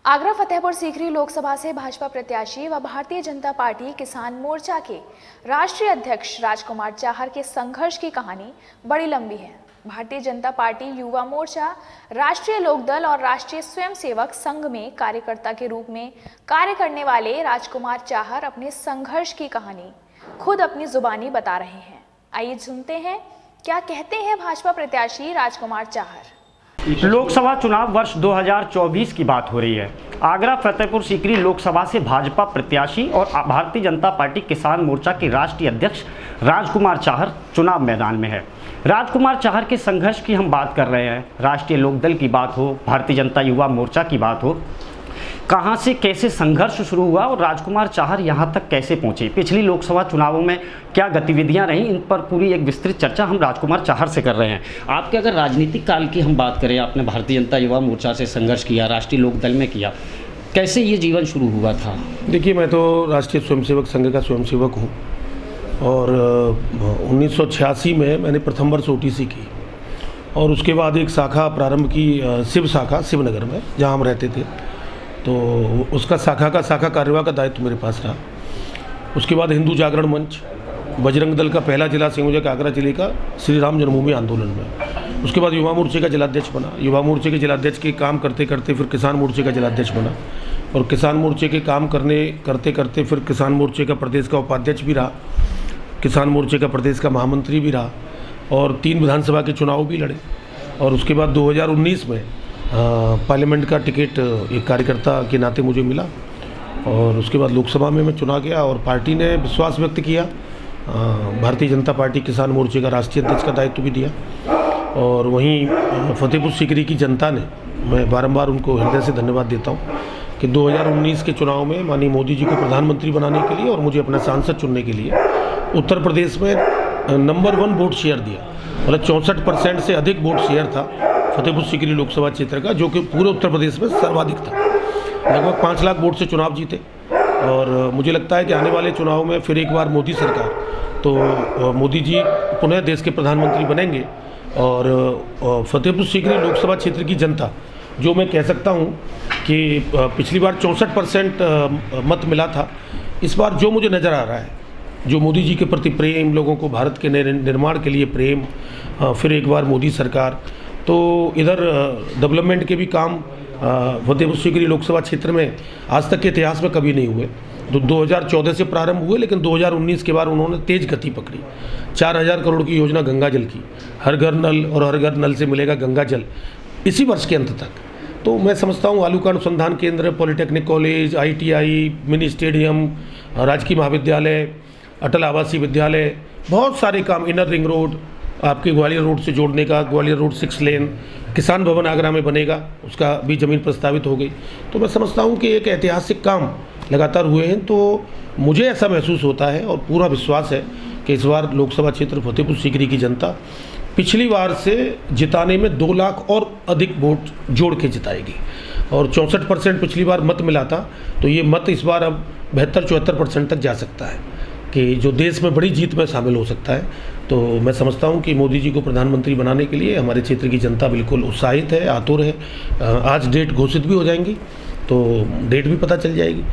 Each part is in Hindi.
आगरा फतेहपुर सीकरी लोकसभा से भाजपा प्रत्याशी व भारतीय जनता पार्टी किसान मोर्चा के राष्ट्रीय अध्यक्ष राजकुमार चाहर के संघर्ष की कहानी बड़ी लंबी है। भारतीय जनता पार्टी युवा मोर्चा, राष्ट्रीय लोकदल और राष्ट्रीय स्वयंसेवक संघ में कार्यकर्ता के रूप में कार्य करने वाले राजकुमार चाहर अपने संघर्ष की कहानी खुद अपनी जुबानी बता रहे हैं। आइए सुनते हैं क्या कहते हैं भाजपा प्रत्याशी राजकुमार चाहर। लोकसभा चुनाव वर्ष 2024 की बात हो रही है। आगरा फतेहपुर सीकरी लोकसभा से भाजपा प्रत्याशी और भारतीय जनता पार्टी किसान मोर्चा के राष्ट्रीय अध्यक्ष राजकुमार चाहर चुनाव मैदान में है। राजकुमार चाहर के संघर्ष की हम बात कर रहे हैं। राष्ट्रीय लोकदल की बात हो, भारतीय जनता युवा मोर्चा की बात हो, कहां से कैसे संघर्ष शुरू हुआ और राजकुमार चाहर यहां तक कैसे पहुंचे, पिछली लोकसभा चुनावों में क्या गतिविधियां रहीं, इन पर पूरी एक विस्तृत चर्चा हम राजकुमार चाहर से कर रहे हैं। आपके अगर राजनीतिक काल की हम बात करें, आपने भारतीय जनता युवा मोर्चा से संघर्ष किया, राष्ट्रीय लोकदल में किया, कैसे ये जीवन शुरू हुआ था? देखिए, मैं तो राष्ट्रीय स्वयंसेवक संघ का स्वयंसेवक हूँ और 1986 में मैंने प्रथम वर्ष OTC की और उसके बाद एक शाखा प्रारंभ की, शिव शाखा शिवनगर में, जहाँ हम रहते थे। तो उसका शाखा कार्यवाह का दायित्व मेरे पास रहा। उसके बाद हिंदू जागरण मंच, बजरंग दल का पहला जिला संयोजक आगरा जिले का श्री राम जन्मभूमि आंदोलन में। उसके बाद युवा मोर्चे का जिलाध्यक्ष बना। युवा मोर्चे के जिलाध्यक्ष के काम करते करते फिर किसान मोर्चे का जिलाध्यक्ष बना और किसान मोर्चे के काम करते करते फिर किसान मोर्चे का प्रदेश का उपाध्यक्ष भी रहा, किसान मोर्चे का प्रदेश का महामंत्री भी रहा और 3 विधानसभा के चुनाव भी लड़े। और उसके बाद 2019 में पार्लियामेंट का टिकट एक कार्यकर्ता के नाते मुझे मिला और उसके बाद लोकसभा में मैं चुना गया और पार्टी ने विश्वास व्यक्त किया। भारतीय जनता पार्टी किसान मोर्चे का राष्ट्रीय अध्यक्ष का दायित्व भी दिया और वहीं फतेहपुर सीकरी की जनता ने, मैं बारंबार उनको हृदय से धन्यवाद देता हूँ कि 2019 के चुनाव में माननीय मोदी जी को प्रधानमंत्री बनाने के लिए और मुझे अपना सांसद चुनने के लिए उत्तर प्रदेश में नंबर 1 वोट शेयर दिया। मतलब 64% से अधिक वोट शेयर था फतेहपुर सीकरी लोकसभा क्षेत्र का, जो कि पूरे उत्तर प्रदेश में सर्वाधिक था। लगभग 5 लाख वोट से चुनाव जीते और मुझे लगता है कि आने वाले चुनाव में फिर एक बार मोदी सरकार, तो मोदी जी पुनः देश के प्रधानमंत्री बनेंगे और फतेहपुर सीकरी लोकसभा क्षेत्र की जनता, जो मैं कह सकता हूँ कि पिछली बार 64% मत मिला था, इस बार जो मुझे नज़र आ रहा है, जो मोदी जी के प्रति प्रेम, लोगों को भारत के निर्माण के लिए प्रेम, फिर एक बार मोदी सरकार, तो इधर डेवलपमेंट के भी काम फतेहपुर सीकरी लोकसभा क्षेत्र में आज तक के इतिहास में कभी नहीं हुए। तो 2014 से प्रारंभ हुए, लेकिन 2019 के बाद उन्होंने तेज गति पकड़ी। 4000 करोड़ की योजना गंगा जल की, हर घर नल और हर घर नल से मिलेगा गंगा जल इसी वर्ष के अंत तक। तो मैं समझता हूँ आलू का अनुसंधान केंद्र, polytechnic college, ITI, mini stadium, राजकीय महाविद्यालय, अटल आवासीय विद्यालय, बहुत सारे काम, इनर रिंग रोड, आपके ग्वालियर रोड से जोड़ने का, ग्वालियर रोड 6 लेन, किसान भवन आगरा में बनेगा, उसका भी ज़मीन प्रस्तावित हो गई। तो मैं समझता हूँ कि एक ऐतिहासिक काम लगातार हुए हैं। तो मुझे ऐसा महसूस होता है और पूरा विश्वास है कि इस बार लोकसभा क्षेत्र फतेहपुर सीकरी की जनता पिछली बार से जिताने में 2 लाख और अधिक वोट जोड़ के जिताएगी और 64% पिछली बार मत मिला था, तो ये मत इस बार अब 72-74% तक जा सकता है कि जो देश में बड़ी जीत में शामिल हो सकता है। तो मैं समझता हूं कि मोदी जी को प्रधानमंत्री बनाने के लिए हमारे क्षेत्र की जनता बिल्कुल उत्साहित है, आतुर है। आज डेट घोषित भी हो जाएंगी, तो डेट भी पता चल जाएगी।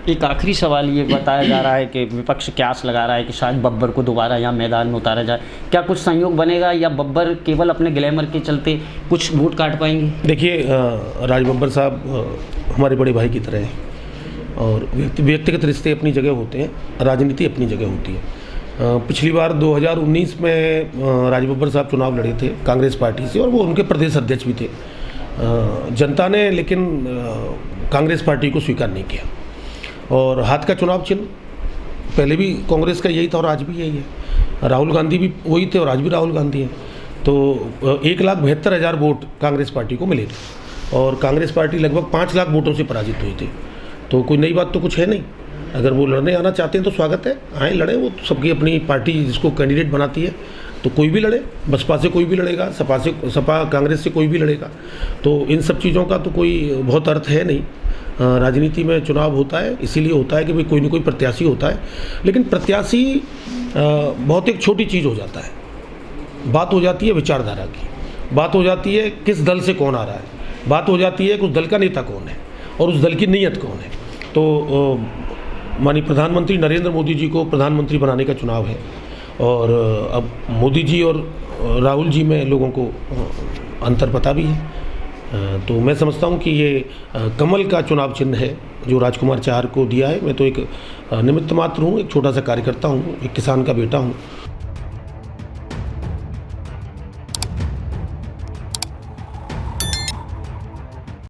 एक आखिरी सवाल ये बताया जा रहा है कि विपक्ष क्यास लगा रहा है कि शायद बब्बर को दोबारा यहाँ मैदान में उतारा जाए, क्या कुछ संयोग बनेगा या बब्बर केवल अपने ग्लैमर के चलते कुछ वोट काट पाएंगे? देखिए, राज बब्बर साहब हमारे बड़े भाई की तरह हैं और व्यक्तिगत रिश्ते अपनी जगह होते हैं, राजनीति अपनी जगह होती है। पिछली बार 2019 में राज बब्बर साहब चुनाव लड़े थे कांग्रेस पार्टी से और वो उनके प्रदेश अध्यक्ष भी थे। जनता ने लेकिन कांग्रेस पार्टी को स्वीकार नहीं किया और हाथ का चुनाव चिन्ह पहले भी कांग्रेस का यही था और आज भी यही है। राहुल गांधी भी वही थे और आज भी राहुल गांधी हैं। तो 1,72,000 वोट कांग्रेस पार्टी को मिले थे और कांग्रेस पार्टी लगभग 5 लाख वोटों से पराजित हुई थी। तो कोई नई बात तो कुछ है नहीं। अगर वो लड़ने आना चाहते हैं तो स्वागत है, आए लड़े। वो सबकी अपनी पार्टी जिसको कैंडिडेट बनाती है, तो कोई भी लड़े, बसपा से कोई भी लड़ेगा, सपा कांग्रेस से कोई भी लड़ेगा। तो इन सब चीज़ों का तो कोई बहुत अर्थ है नहीं। राजनीति में चुनाव होता है इसीलिए होता है कि भाई कोई ना कोई प्रत्याशी होता है, लेकिन प्रत्याशी बहुत एक छोटी चीज़ हो जाता है। बात हो जाती है विचारधारा की, बात हो जाती है किस दल से कौन आ रहा है, बात हो जाती है कि उस दल का नेता कौन है। और उस दल की नीयत कौन है। तो माननीय प्रधानमंत्री नरेंद्र मोदी जी को प्रधानमंत्री बनाने का चुनाव है, और अब मोदी जी और राहुल जी में लोगों को अंतर पता भी है। तो मैं समझता हूं कि ये कमल का चुनाव चिन्ह है जो राजकुमार चाहर को दिया है। मैं तो एक निमित्त मात्र हूँ, एक छोटा सा कार्यकर्ता हूँ, एक किसान का बेटा हूँ,